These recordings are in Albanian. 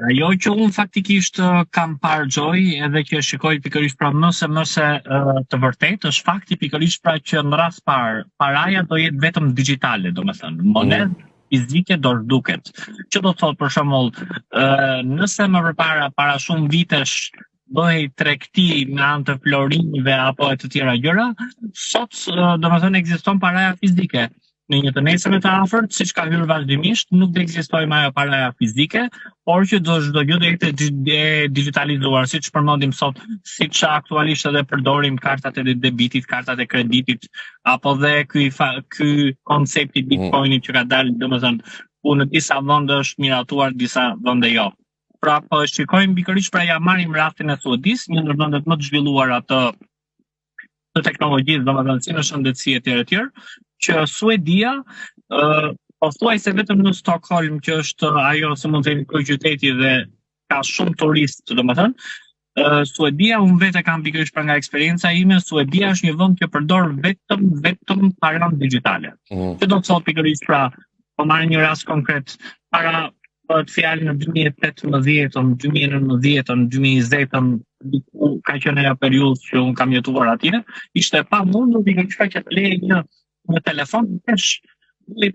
Ajo që unë faktikisht kam parë Gjoj edhe që shikoj pikërisht pra mëse të vërtet është fakti pikërisht pra që në rast parë paraja do jetë vetëm digjitale, domethënë monedë fizike do zhduket. Që do thotë për shembull, nëse më përpara para shumë vitesh bëhej tregti me anë të florinjve apo e të tjera gjëra, sot domethënë ekziston paraja fizike. Në një të nesërme të afërt, siç ka hyrë vazhdimisht, nuk do ekzistojë më ajo paraja fizike, por që çdo gjë do jetë digitalizuar, siç përmendim sot, siç aktualisht edhe përdorim kartat e debitit, kartat e kreditit, apo dhe ky koncepti Bitcoinit që ka dalë, domethënë, ku në disa vende është miratuar, disa vende jo. Pra po shikojmë pikërisht pra ja marrim rastin e Suedisë, një ndër vendet më të zhvilluara të teknologjisë, domethënë si në shëndetësi etj, që Suedia pothuajse vetëm në Stockholm, që është ajo se mund të themi kryeqyteti dhe ka shumë turistë, domethënë, Suedia unë vetë kam pikërisht pra nga eksperienca ime, Suedia është një vend që përdor vetëm paranë digjitale. Që do të thotë pikërisht pra, po marrim një rast konkret, para bëhet fjalë në 2018, 2019, 2020, ka qenë ajo periudhë që unë kam jetuar atje, ishte pamundur pikërisht që të lejë një telefon kesh,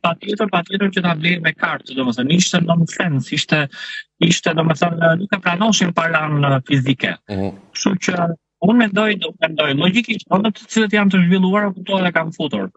patjetër që ta blej me kartë, domethënë ishte nonsense, ishte domethënë nuk e pranoshim paranë fizike. Kështu që unë mendoj logjikisht vendet të cilët janë të zhvilluara këto edhe kanë futur.